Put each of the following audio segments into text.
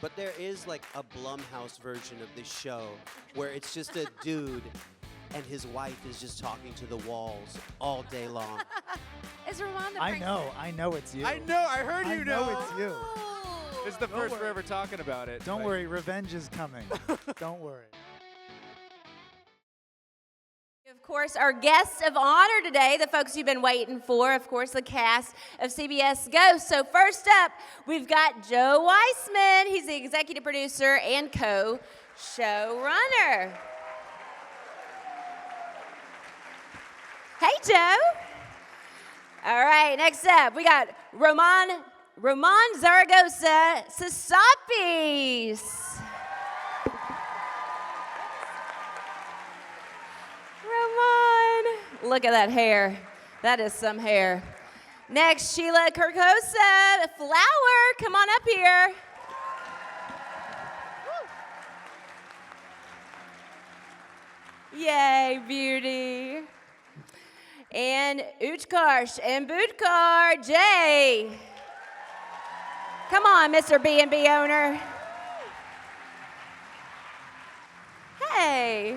But there is like a Blumhouse version of this show where it's just a dude and his wife is just talking to the walls all day long. Is Román the I know it's you. I know, I heard you know. I know it's you. Oh. This is the Don't first worry. we're ever talking about it. Don't but- worry, revenge is coming. Don't worry. Of course, our guests of honor today, the folks you've been waiting for, of course, the cast of CBS Ghosts. So first up, we've got Joe Wiseman. He's the executive producer and co-showrunner. Hey, Joe. All right, next up, we got Román Zaragoza, Sasapis. Román, look at that hair. That is some hair. Next, Sheila Carrasco, Flower, come on up here. Woo. Yay, beauty. And Utkarsh Ambudkar, Jay. Come on, Mr. B&B owner. Hey.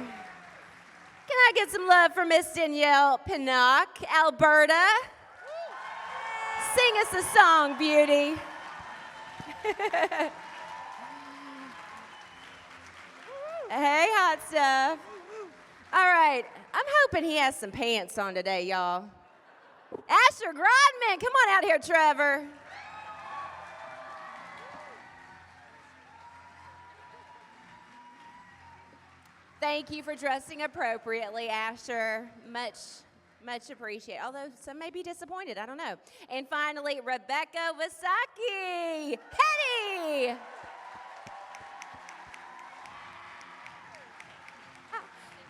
Can I get some love for Miss Danielle Pinnock, Alberta? Sing us a song, beauty. Hey, hot stuff. All right, I'm hoping he has some pants on today, y'all. Asher Grodman, come on out here, Trevor. Thank you for dressing appropriately, Asher. Much appreciated. Although some may be disappointed, I don't know. And finally, Rebecca Wisocky. Hetty!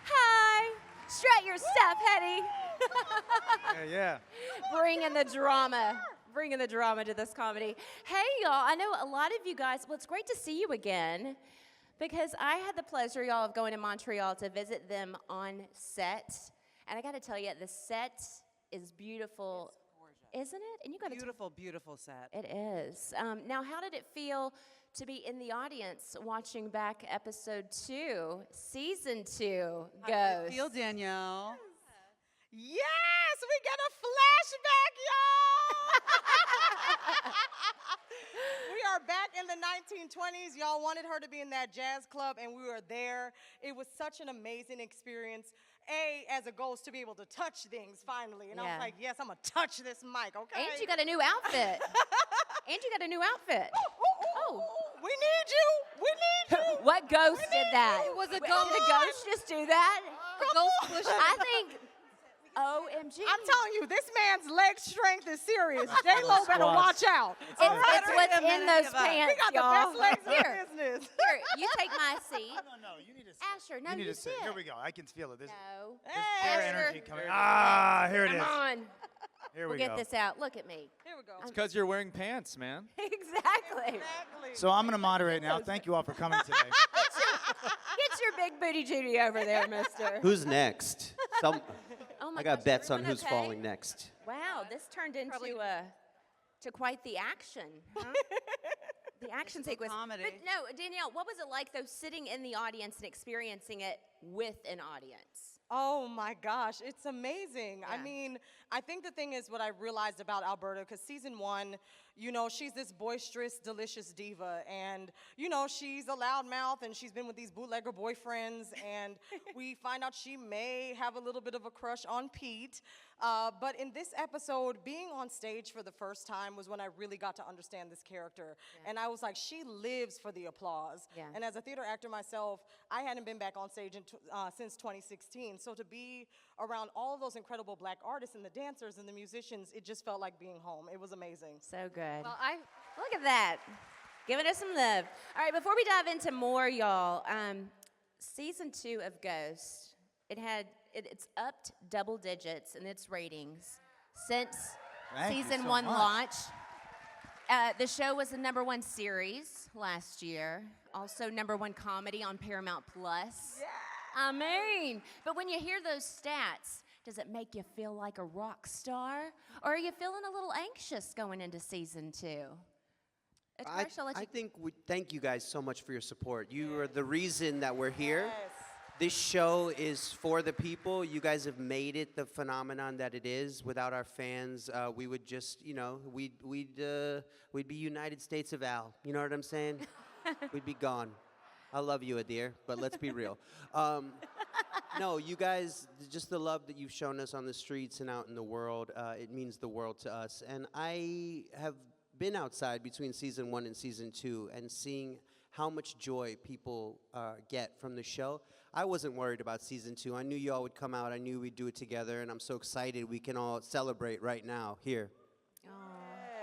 Hi. Strut your stuff, Hetty. Yeah. Bringing the drama. Bringing the drama to this comedy. Hey, y'all, I know a lot of you guys, well, it's great to see you again. Because I had the pleasure, y'all, of going to Montreal to visit them on set. And I got to tell you, the set is beautiful, isn't it? And you got Beautiful, beautiful set. It is. Now, how did it feel to be in the audience watching back episode 2, season 2, How did it Ghosts? feel, Danielle? Yes, we get a flashback, y'all. We are back in the 1920s. Y'all wanted her to be in that jazz club, and we were there. It was such an amazing experience. As a ghost, to be able to touch things finally. And I was like, yes, I'm going to touch this mic, okay? And you got a new outfit. And you got a new outfit. Oh, we need you. We need you. What ghost did that? It was a Did ghost. the ghost just do that? A ghost push. I think, OMG. I'm telling you, this man's leg strength is serious. J-Lo better watch out. It's what's in those pants, We got y'all. the best legs in Here, the business. here, you take my seat. No, you need to sit. Asher, no, you need you to sit. sit. Here we go. I can feel it. There's No. air Asher. energy coming. Ah, here it Come is. on. Here We'll we go. get this out. Look at me. Here we go. It's because you're wearing pants, man. Exactly. So I'm going to moderate now. Thank you all for coming today. Get your big booty Judy over there, mister. Who's next? Oh my I got gosh, bets on everyone who's okay? falling next. Wow, this turned into to quite the action. Huh? The action sequence. comedy. But no, Danielle, what was it like though sitting in the audience and experiencing it with an audience? Oh my gosh, it's amazing. I Yeah. mean, I think the thing is what I realized about Alberta, because season 1, you know, she's this boisterous, delicious diva, and, you know, she's a loudmouth, and she's been with these bootlegger boyfriends, and we find out she may have a little bit of a crush on Pete. But in this episode, being on stage for the first time was when I really got to understand this character. Yeah. And I was like, she lives for the applause. Yeah. And as a theater actor myself, I hadn't been back on stage since 2016. So to be around all of those incredible black artists and the dancers and the musicians, it just felt like being home. It was amazing. So good. Well, look at that. Giving us some love. All right, before we dive into more, y'all, season 2 of Ghost, it's upped double digits in its ratings since Thank you season so 1 much. launch. The show was the #1 series last year, also #1 comedy on Paramount Plus. Yeah. I mean, but when you hear those stats, does it make you feel like a rock star? Or are you feeling a little anxious going into season 2? Utkarsh, I'll let you. Thank you guys so much for your support. You are the reason that we're here. This show is for the people. You guys have made it the phenomenon that it is. Without our fans, we would just, we'd be United States of Al. You know what I'm saying? We'd be gone. I love you, Adir, but let's be real. No, you guys, just the love that you've shown us on the streets and out in the world, it means the world to us. And I have been outside between season 1 and season 2 and seeing how much joy people get from the show. I wasn't worried about season 2. I knew y'all would come out. I knew we'd do it together, and I'm so excited we can all celebrate right now here. Oh,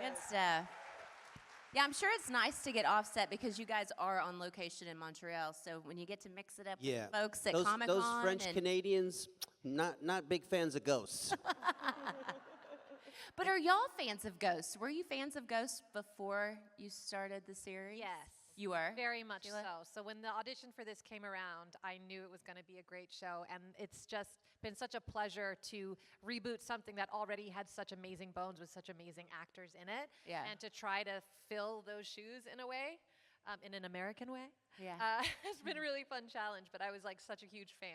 good stuff. Yeah, I'm sure it's nice to get offset because you guys are on location in Montreal. So when you get to mix it up with folks at Comic-Con. Those French Canadians, not big fans of Ghosts. But are y'all fans of Ghosts? Were you fans of Ghosts before you started the series? Yes. You were? Very much Sheila? so. So when the audition for this came around, I knew it was going to be a great show. And it's just been such a pleasure to reboot something that already had such amazing bones with such amazing actors in it. Yeah. And to try to fill those shoes in a way, in an American way. Yeah. It's been a really fun challenge, but I was like such a huge fan.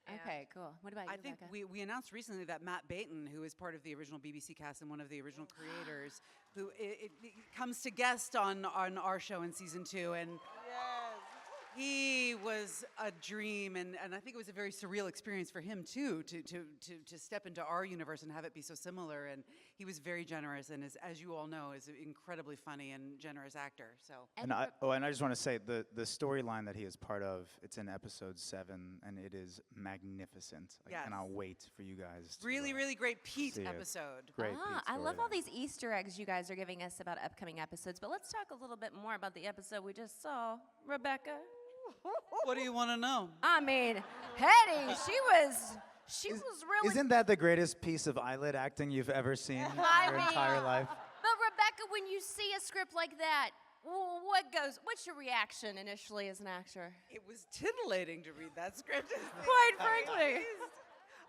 And Okay, cool. What about you, I think Rebecca? we announced recently that Matt Baton, who is part of the original BBC cast and one of the original creators, who it comes to guest on our show in season 2, and he was a dream, and I think it was a very surreal experience for him too to step into our universe and have it be so similar. And he was very generous, and as you all know, is an incredibly funny and generous actor. So. And I just want to say the storyline that he is part of, it's in episode 7, and it is magnificent. I cannot wait for you guys to Really great Pete see it. episode. Great Pete I love all storyline. these Easter eggs you guys are giving us about upcoming episodes, but let's talk a little bit more about the episode we just saw. Rebecca? What do you want to know? I mean, Hetty, she was really... Isn't that the greatest piece of eyelid acting you've ever seen in I your mean, entire life? But Rebecca, when you see a script like that, what's your reaction initially as an actor? It was tittillating to read that script. Quite frankly.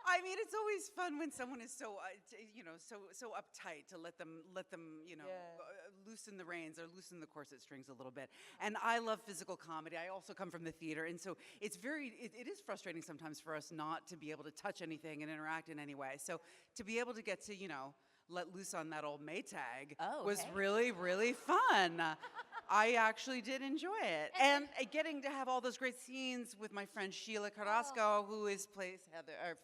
I mean, it's always fun when someone is so so uptight to let them loosen the reins or loosen the corset strings a little bit. And I love physical comedy. I also come from the theater, and so it is frustrating sometimes for us not to be able to touch anything and interact in any way. So to be able to get to let loose on that old Maytag was really, really fun. I actually did enjoy it. And getting to have all those great scenes with my friend Sheila Carrasco, who plays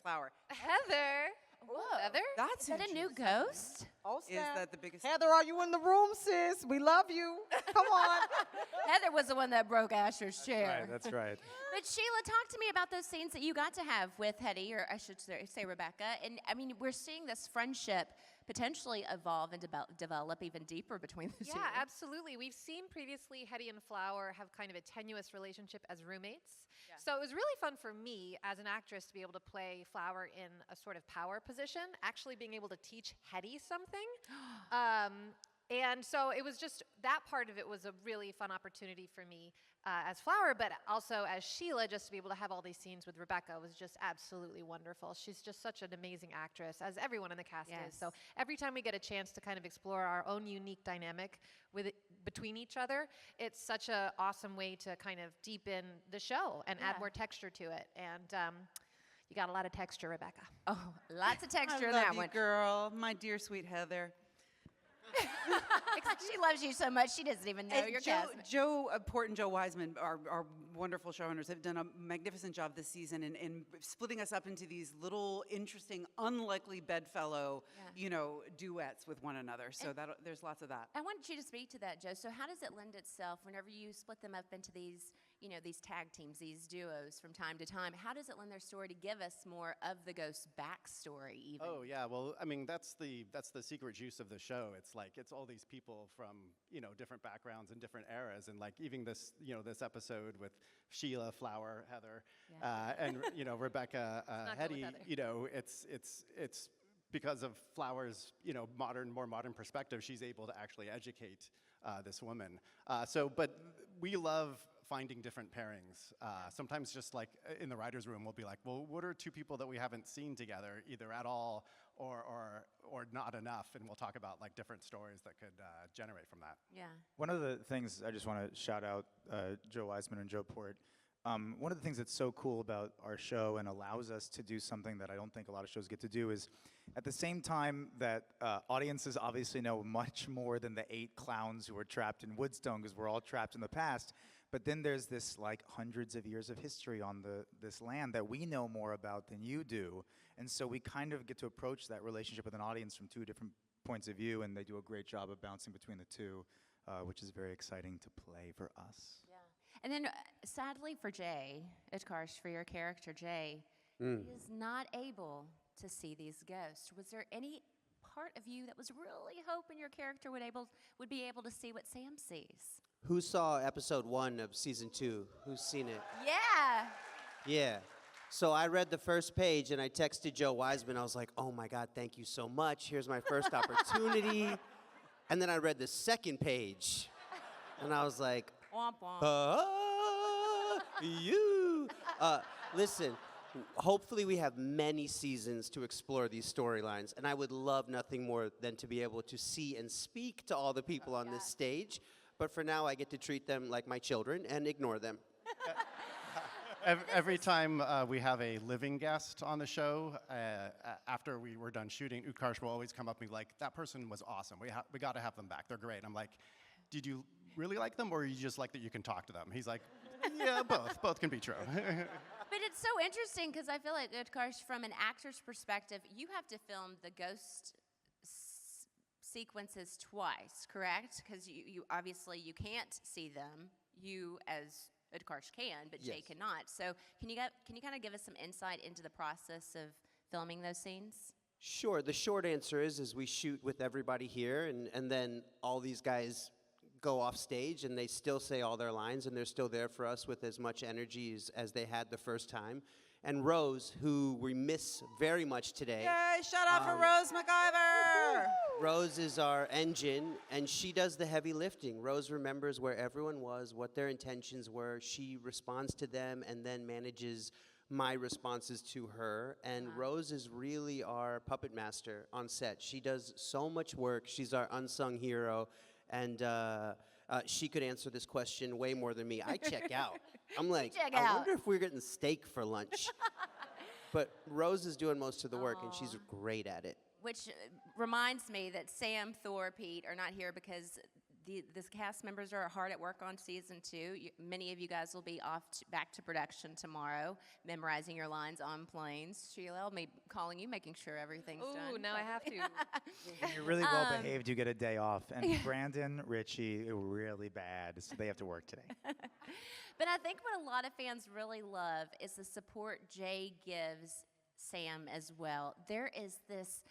Flower. Heather. Whoa. Heather? That's Is that a new ghost? Oh, Is that the biggest? Heather, are you in the room, sis? We love you. Come on. Heather was the one that broke Asher's chair. Right, that's right. But Sheila, talk to me about those scenes that you got to have with Hetty, or I should say Rebecca. And I mean, we're seeing this friendship potentially evolve and develop even deeper between the two. Yeah, absolutely. We've seen previously Hetty and Flower have kind of a tenuous relationship as roommates. Yeah. So it was really fun for me as an actress to be able to play Flower in a sort of power position, actually being able to teach Hetty something. And so it was just, that part of it was a really fun opportunity for me as Flower, but also as Sheila, just to be able to have all these scenes with Rebecca was just absolutely wonderful. She's just such an amazing actress, as everyone in the cast is. So every time we get a chance to kind of explore our own unique dynamic between each other, it's such an awesome way to kind of deepen the show and add more texture to it. And you got a lot of texture, Rebecca. Oh, lots of texture in I love that you, one. girl, my dear sweet Heather. She loves you so much, she doesn't even know And your Joe cast. Port and Joe Wiseman, our wonderful showrunners, have done a magnificent job this season in splitting us up into these little, interesting, unlikely bedfellow, duets with one another. So there's lots of that. I wanted you to speak to that, Joe. So how does it lend itself whenever you split them up into these, these tag teams, these duos from time to time? How does it lend their story to give us more of the ghost backstory even? Oh yeah, well, I mean, that's the secret juice of the show. It's all these people from, different backgrounds and different eras, and like even this, this episode with Sheila, Flower, Heather, and Rebecca, Hetty, it's because of Flower's, more modern perspective, she's able to actually educate this woman. But we love finding different pairings. Sometimes just like in the writer's room, we'll be like, well, what are two people that we haven't seen together, either at all or not enough? And we'll talk about like different stories that could generate from that. Yeah. One of the things I just want to shout out Joe Wiseman and Joe Port. One of the things that's so cool about our show and allows us to do something that I don't think a lot of shows get to do is at the same time that audiences obviously know much more than the 8 clowns who were trapped in Woodstone because we're all trapped in the past, but then there's this like hundreds of years of history on this land that we know more about than you do. And so we kind of get to approach that relationship with an audience from 2 different points of view, and they do a great job of bouncing between the two, which is very exciting to play for us. Yeah. And then, sadly for Jay, Utkarsh, for your character, Jay, he is not able to see these ghosts. Was there any part of you that was really hoping your character would be able to see what Sam sees? Who saw episode 1 of season 2? Who's seen it? Yeah. Yeah. So I read the first page and I texted Joe Wiseman. I was like, oh my God, thank you so much. Here's my first opportunity. And then I read the second page and I was like, Womp womp. you. Listen, hopefully we have many seasons to explore these storylines, and I would love nothing more than to be able to see and speak to all the people on this stage. But for now, I get to treat them like my children and ignore them. Every time we have a living guest on the show, after we were done shooting, Utkarsh will always come up and be like, that person was awesome. We got to have them back. They're great. I'm like, did you really like them, or you just like that you can talk to them? He's like, yeah, both. Both can be true. But it's so interesting because I feel like, Utkarsh, from an actor's perspective, you have to film the ghost sequences twice, correct? Because you obviously you can't see them. You as Utkarsh can, but Jay cannot. So can you kind of give us some insight into the process of filming those scenes? Sure. The short answer is we shoot with everybody here, and then all these guys go off stage and they still say all their lines and they're still there for us with as much energy as they had the first time. And Rose, who we miss very much today. Yay, shout out for Rose MacGyver! Rose is our engine, and she does the heavy lifting. Rose remembers where everyone was, what their intentions were. She responds to them and then manages my responses to her. And Rose is really our puppet master on set. She does so much work. She's our unsung hero. And she could answer this question way more than me. I check out. I'm like, I wonder if we're getting steak for lunch. But Rose is doing most of the work, and she's great at it. Which reminds me that Sam, Thor, Pete are not here because the cast members are hard at work on season 2. Many of you guys will be off back to production tomorrow, memorizing your lines on planes. Sheila, I'll be calling you, making sure everything's done. Ooh, now I have to. When you're really well behaved, you get a day off. And Brandon, Richie, really bad, so they have to work today. But I think what a lot of fans really love is the support Jay gives Sam as well. There is this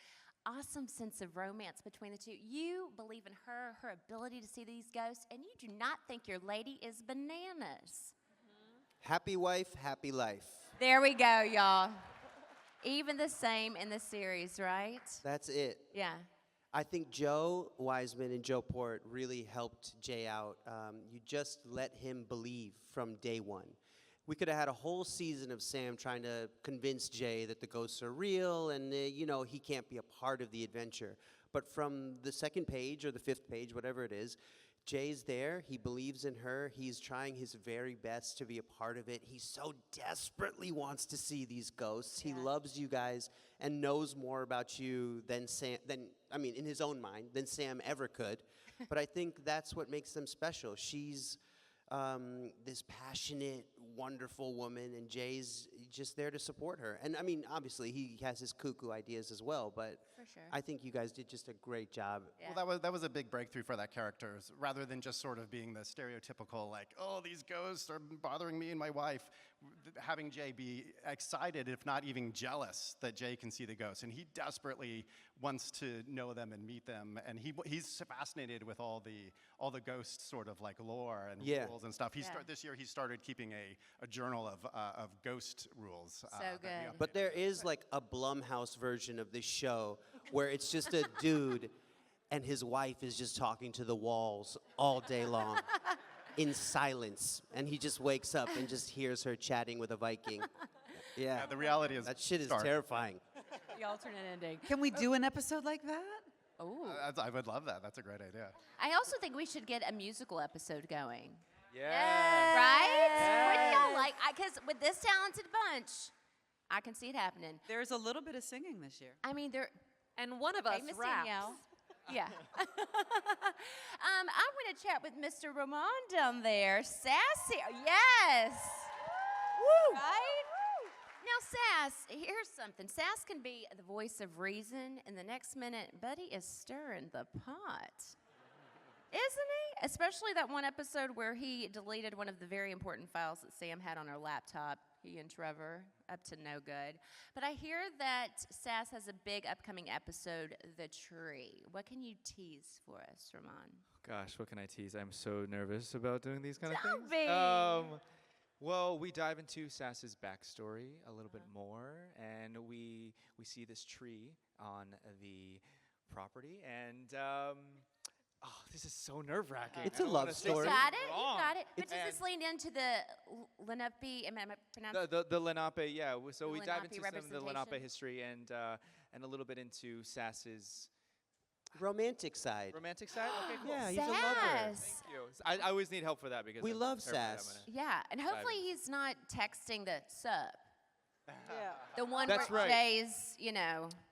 awesome sense of romance between the two. You believe in her ability to see these ghosts, and you do not think your lady is bananas. Happy wife, happy life. There we go, y'all. Even the same in the series, right? That's it. Yeah. I think Joe Wiseman and Joe Port really helped Jay out. You just let him believe from day one. We could have had a whole season of Sam trying to convince Jay that the ghosts are real and, he can't be a part of the adventure. But from the second page or the 5th page, whatever it is, Jay's there. He believes in her. He's trying his very best to be a part of it. He so desperately wants to see these ghosts. He loves you guys and knows more about you than in his own mind, than Sam ever could. But I think that's what makes them special. She's this passionate, wonderful woman, and Jay's just there to support her. And obviously he has his cuckoo ideas as well, but For sure. I think you guys did just a great job. Yeah. Well, that was a big breakthrough for that character, rather than just sort of being the stereotypical, like, oh, these ghosts are bothering me and my wife. Having Jay be excited, if not even jealous, that Jay can see the ghosts, and he desperately wants to know them and meet them, and he's fascinated with all the ghost sort of like lore and rules and stuff. This year he started keeping a journal of ghost rules. So good. But there is like a Blumhouse version of this show where it's just a dude and his wife is just talking to the walls all day long. in silence, and he just wakes up and just hears her chatting with a Viking. Yeah, The reality is that shit is stark. terrifying. The alternate ending. Can we do an episode like that? Oh. I would love that. That's a great idea. I also think we should get a musical episode going. Yeah. Right? What do y'all like? Because with this talented bunch, I can see it happening. There's a little bit of singing this year. I mean, they're And one of us famous raps. Danielle. Yeah. I want to chat with Mr. Román down there. Sassy. Yes. Woo. Right? Now, Sass, here's something. Sass can be the voice of reason, and the next minute, Buddy is stirring the pot. Isn't he? Especially that one episode where he deleted one of the very important files that Sam had on her laptop, he and Trevor, up to no good. But I hear that Sass has a big upcoming episode, The Tree. What can you tease for us, Román? Gosh, what can I tease? I'm so nervous about doing these kind of Don't things. be. Well, we dive into Sass's backstory a little bit more, and we see this tree on the property, and this is so nerve-wracking. It's I a don't love wanna say story. You something got it? wrong. You got it. But It's- does this lean into the Lenape? Am I pronouncing? The Lenape, yeah. So The we dive Lenape into some of the Lenape representation. history and a little bit into Sass's Romantic side. romantic side. Okay, cool. Yeah, he's a lover. Sass. Thank you. I always need help for that because We I'm love terrible at that. Sass. Yeah, and hopefully Dive in. he's not texting the sup. Yeah. The one That's where right. Jay's,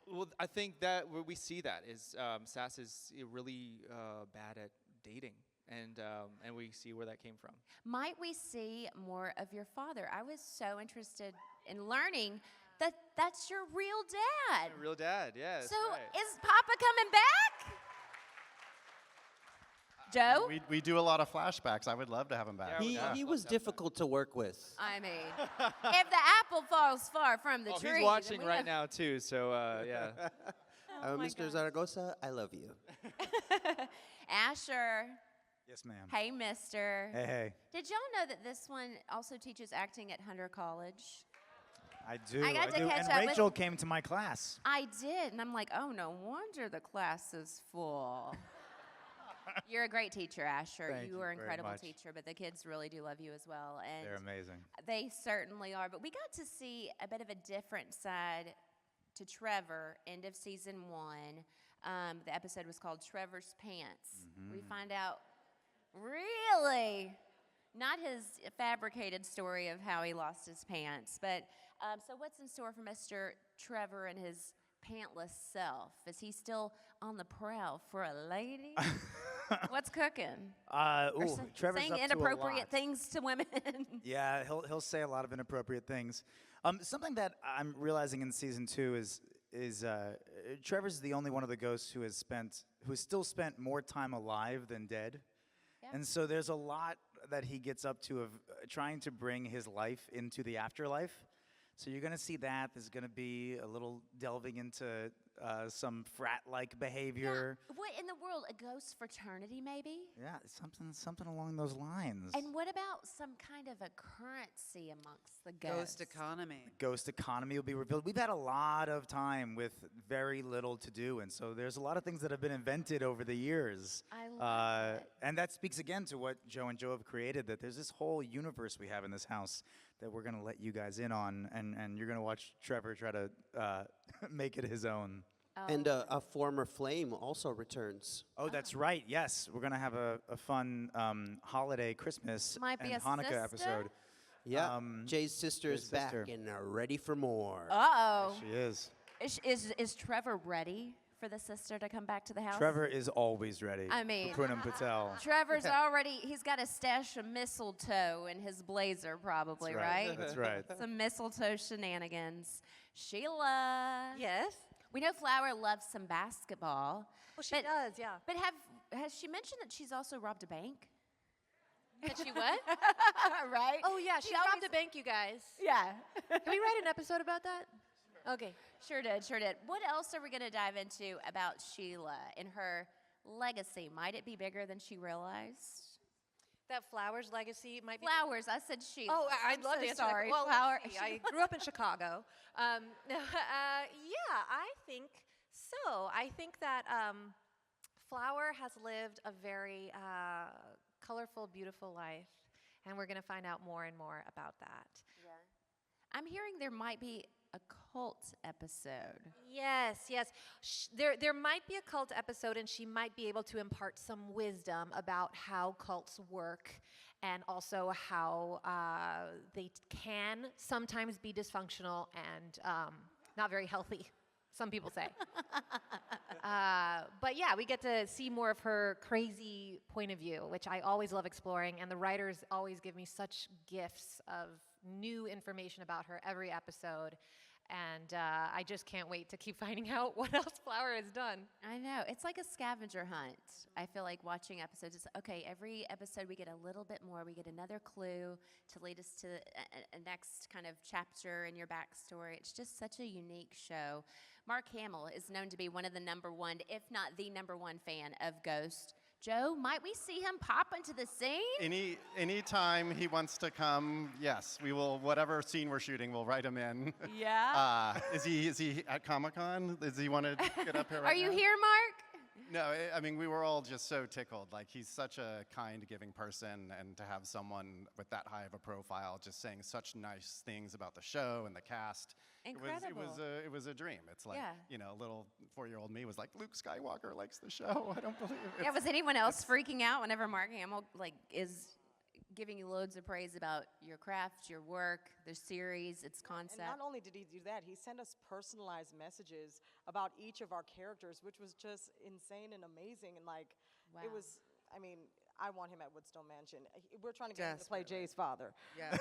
Well, I think that where we see that is Sass is really bad at dating, and we see where that came from. Might we see more of your father? I was so interested in learning that that's your real dad. Real dad, yeah. So that's right. is Papa coming back? Joe? We do a lot of flashbacks. I would love to have him back. Yeah, He was difficult to work with. I mean, if the apple falls far from the tree. He's then watching we right have- now too. So yeah. Oh my Mr. gosh. Zaragoza, I love you. Asher. Yes, ma'am. Hey, mister. Hey, hey. Did y'all know that this one also teaches acting at Hunter College? I do. I got to do. catch And up with- Rachel came to my class. I did, and I'm like, oh, no wonder the class is full. You're a great teacher, Asher. Thank you you are an very incredible much. teacher, but the kids really do love you as well. And They're amazing. they certainly are. But we got to see a bit of a different side to Trevor, end of season 1. The episode was called Trevor's Pants. We find out really not his fabricated story of how he lost his pants, but so what's in store for Mr. Trevor and his pantless self? Is he still on the prowl for a lady? What's cooking? Or Trevor's saying up to a inappropriate lot. things to women? Yeah, he'll say a lot of inappropriate things. Something that I'm realizing in season 2 is Trevor's the only one of the ghosts who has still spent more time alive than dead. Yeah. And so there's a lot that he gets up to of trying to bring his life into the afterlife. So you're going to see that. There's going to be a little delving into some frat-like behavior. Yeah. What in the world? A ghost fraternity, maybe? Yeah, something along those lines. And what about some kind of a currency amongst the ghosts? Ghost economy. Ghost economy will be revealed. We've had a lot of time with very little to do, and so there's a lot of things that have been invented over the years. I love it. And that speaks again to what Joe and Joe have created, that there's this whole universe we have in this house that we're going to let you guys in on, and you're going to watch Trevor try to make it his own. And a former flame also returns. Oh, that's right. Yes, we're going to have a fun holiday Christmas Might be and a Hanukkah sister? episode. Yeah, Jay's sister Jay's is back sister. and ready for more. Uh-oh. She is. Is Trevor ready for the sister to come back to the house? Trevor is always ready. I mean- for Poonam Patel. Trevor's he's got a stash of mistletoe in his blazer probably, That's right. That's right. Some mistletoe shenanigans. Sheila. Yes. We know Flower loves some basketball. Well, she but, does, yeah. But has she mentioned that she's also robbed a bank? Did she what? Right? Oh, yeah, she robbed a bank, you guys. Yeah. Can we write an episode about that? Okay. Sure did. What else are we going to dive into about Sheila and her legacy? Might it be bigger than she realized? That Flowers legacy might be. Flowers. I said Sheila. Oh, I'd I'm love so to answer that. sorry. Well, Flower. let's see. I grew up in Chicago. Yeah, I think so. I think that Flower has lived a very colorful, beautiful life. And we're going to find out more and more about that. I'm hearing there might be a cult episode. Yes. There might be a cult episode, and she might be able to impart some wisdom about how cults work and also how they can sometimes be dysfunctional and not very healthy, some people say. But yeah, we get to see more of her crazy point of view, which I always love exploring, and the writers always give me such gifts of new information about her every episode. And I just can't wait to keep finding out what else Flower has done. I know. It's like a scavenger hunt. I feel like watching episodes. It's, okay, every episode we get a little bit more. We get another clue to lead us to a next kind of chapter in your backstory. It's just such a unique show. Mark Hamill is known to be one of the number one, if not the number one fan of Ghost. Joe, might we see him pop into the scene? Anytime he wants to come, yes, we will. Whatever scene we're shooting, we'll write him in. Yeah. Is he at Comic-Con? Does he want to get up here right Are you now? here, Mark? No, I mean, we were all just so tickled. Like, he's such a kind, giving person, and to have someone with that high of a profile just saying such nice things about the show and the cast. Incredible. It was a dream. It's like, Yeah. you know, little 4-year-old me was like, Luke Skywalker likes the show. I don't believe it. Yeah, was anyone else freaking out whenever Mark Hamill is giving you loads of praise about your craft, your work, the series, its concept? And not only did he do that, he sent us personalized messages about each of our characters, which was just insane and amazing. And like, Wow. it was, I mean, I want him at Woodstone Mansion. We're trying to get him to play Jay's father. Yeah.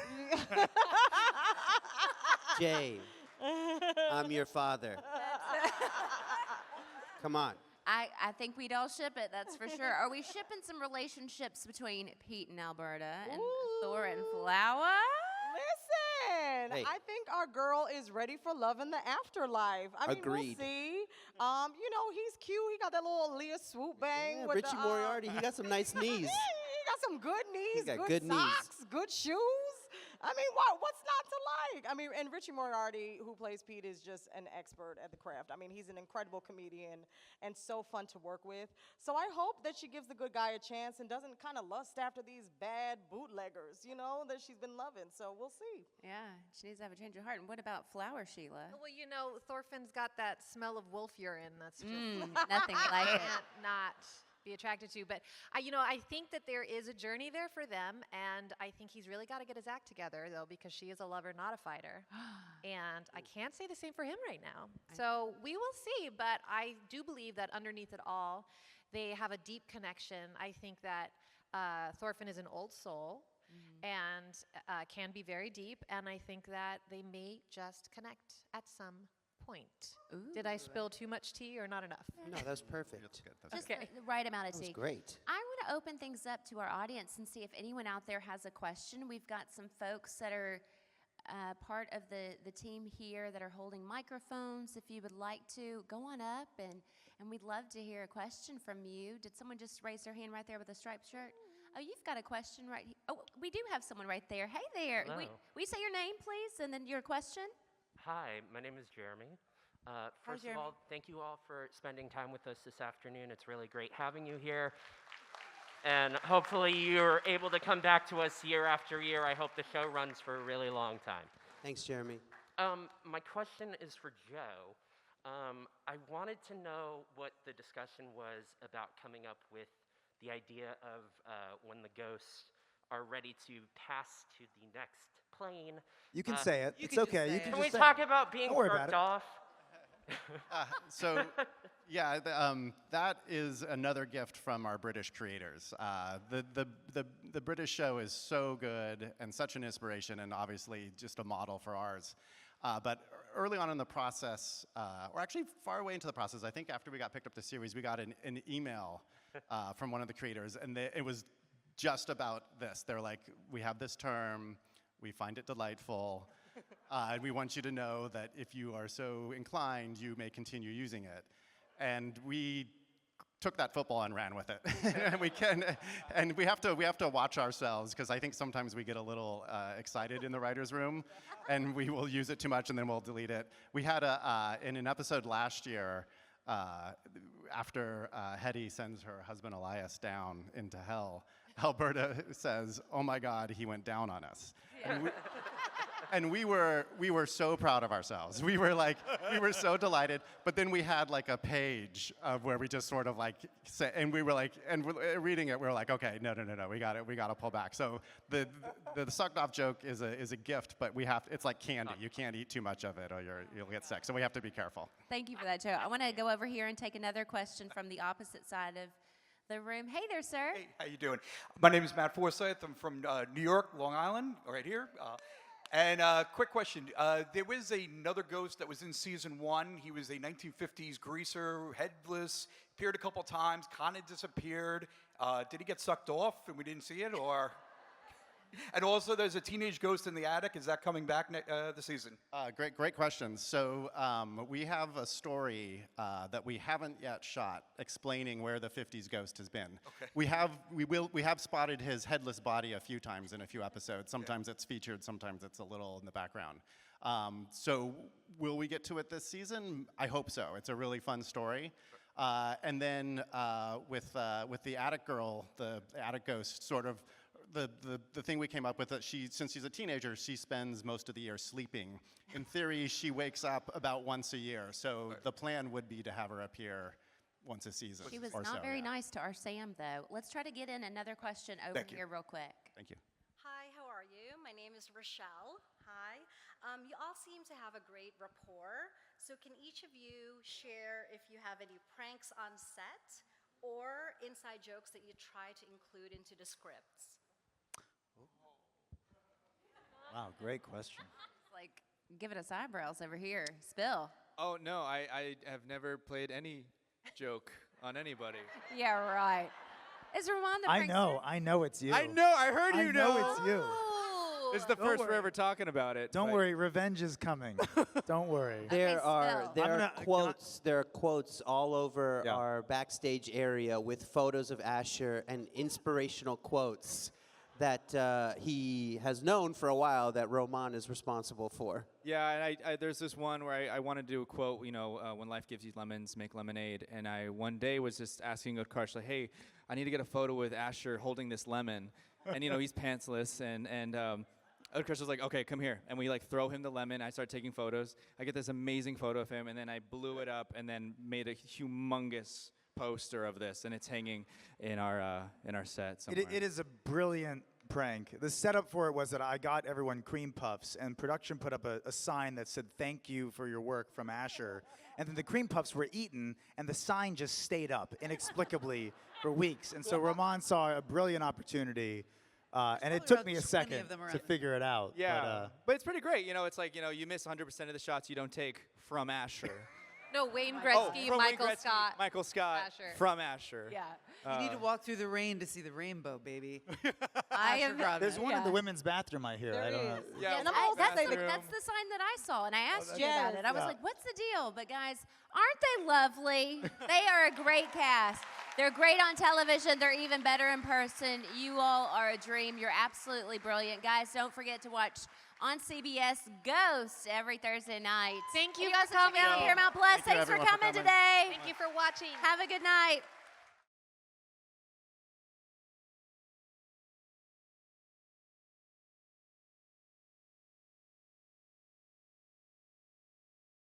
Jay, I'm your father. Come on. I think we'd all ship it, that's for sure. Are we shipping some relationships between Pete and Alberta and Thor and Flower? Listen, Hey. I think our girl is ready for love in the afterlife. I mean, Agreed. we'll see. You know, he's cute. He got that little Leah swoop bang. Yeah, with Richie the, Moriarty, he got some nice knees. He got some good knees, got good good knees. socks, good shoes. I mean, what's not to like? I mean, and Richie Moriarty, who plays Pete, is just an expert at the craft. I mean, he's an incredible comedian and so fun to work with. So I hope that she gives the good guy a chance and doesn't kind of lust after these bad bootleggers, you know, that she's been loving. So we'll see. Yeah, she needs to have a change of heart. And what about Flower, Sheila? Well, you know, Thorfinn's got that smell of wolf urine that's just Nothing like it. can't not be attracted to. But I think that there is a journey there for them, and I think he's really got to get his act together, though, because she is a lover, not a fighter. And I can't say the same for him right now. So we will see, but I do believe that underneath it all, they have a deep connection. I think that Thorfinn is an old soul and can be very deep, and I think that they may just connect at some point. Did I spill too much tea or not enough? No, that's perfect. That's good. Just Okay. the right amount of That was tea. great. I want to open things up to our audience and see if anyone out there has a question. We've got some folks that are part of the team here that are holding microphones. If you would like to, go on up, and we'd love to hear a question from you. Did someone just raise their hand right there with a striped shirt? Oh, you've got a question right here. Oh, we do have someone right there. Hey there. Hello. We say your name, please, and then your question. Hi, my name is Jeremy. First of Jeremy. all, thank you all for spending time with us this afternoon. It's really great having you here. And hopefully you're able to come back to us year after year. I hope the show runs for a really long time. Thanks, Jeremy. My question is for Joe. I wanted to know what the discussion was about coming up with the idea of when the ghosts are ready to pass to the next plane. You can say it. You It's can just okay. say You it. can Can we just say talk it. about being Don't worry about jerked it. off? So, yeah, that is another gift from our British creators. The British show is so good and such an inspiration, and obviously just a model for ours. But early on in the process, or actually far away into the process, I think after we got picked up the series, we got an email from one of the creators, and it was just about this. They're like, we have this term, we find it delightful. And we want you to know that if you are so inclined, you may continue using it. And we took that football and ran with it. And we have to watch ourselves, because I think sometimes we get a little excited in the writer's room, and we will use it too much, and then we'll delete it. We had in an episode last year, after Hetty sends her husband Elias down into hell, Alberta says, "Oh my God, he went down on us." And we were so proud of ourselves. We were so delighted. But then we had like a page of where we just sort of like say, and we were like, and reading it, we were like, okay, no, we got to pull back. So the sucked off joke is a gift, but it's like candy. You can't eat too much of it or you'll get sick. So we have to be careful. Thank you for that, Joe. I want to go over here and take another question from the opposite side of the room. Hey there, sir. Hey, how you doing? My name is Matt Forsyth. I'm from New York, Long Island, right here. And quick question. There was another ghost that was in season 1. He was a 1950s greaser, headless, appeared a couple times, kind of disappeared. Did he get sucked off and we didn't see it, or? And also, there's a teenage ghost in the attic. Is that coming back this season? Great question. So we have a story that we haven't yet shot explaining where the 50s ghost has been. Okay. We have spotted his headless body a few times in a few episodes. Sometimes it's featured, sometimes it's a little in the background. So will we get to it this season? I hope so. It's a really fun story. And then with the attic girl, the attic ghost, sort of. The thing we came up with, since she's a teenager, she spends most of the year sleeping. In theory, she wakes up about once a year. So the plan would be to have her appear once a season. She was or not so, very yeah. nice to our Sam, though. Let's try to get in another question over Thank you. here real quick. Thank you. Hi, how are you? My name is Rochelle. Hi. You all seem to have a great rapport. So can each of you share if you have any pranks on set or inside jokes that you try to include into the scripts? Wow, great question. It's like giving us eyebrows over here. Spill. Oh, no, I have never played any joke on anybody. Yeah, right. Is Román the I know it's you. I know, I heard you I know it's you. This is the Don't first we're worry. ever talking about it. Don't but- worry, revenge is coming. Don't worry. There are Spill. there I'm are gonna- quotes. There are quotes all over Yeah. our backstage area with photos of Asher and inspirational quotes that he has known for a while that Román is responsible for. Yeah, and I there's this one where I wanted to do a quote, when life gives you lemons, make lemonade. And I one day was just asking Utkarsh, like, hey, I need to get a photo with Asher holding this lemon. And, he's pantsless. And Utkarsh was like, okay, come here. And we, throw him the lemon. I start taking photos. I get this amazing photo of him. And then I blew it up and then made a humongous poster of this. And it's hanging in our set somewhere. It is a brilliant prank. The setup for it was that I got everyone cream puffs, and production put up a sign that said, "Thank you for your work from Asher." And then the cream puffs were eaten, and the sign just stayed up inexplicably for weeks. And so Román saw a brilliant opportunity, and it probably took about me a 20 second of them to around. figure it out. Yeah, but it's pretty great. It's like, you miss 100% of the shots you don't take from Asher. No, Wayne Oh, Gretzky, from Wayne Michael Gretzky, Scott. Michael Scott Asher. from Asher. Yeah. You need to walk through the rain to see the rainbow, baby. I Asher am. Grodman. There's one in the Yeah. women's bathroom I hear. I don't know. Yeah, And that's the sign that I saw, and I asked you about it. I was like, what's the deal? But guys, aren't they lovely? They are a great cast. They're great on television. They're even better in person. You all are a dream. You're absolutely brilliant. Guys, don't forget to watch on CBS Ghosts every Thursday night. Thank you guys for for coming coming. out of Paramount Plus. Thank you, Thanks for everyone, for coming coming. today. Thank you for watching. Have a good night.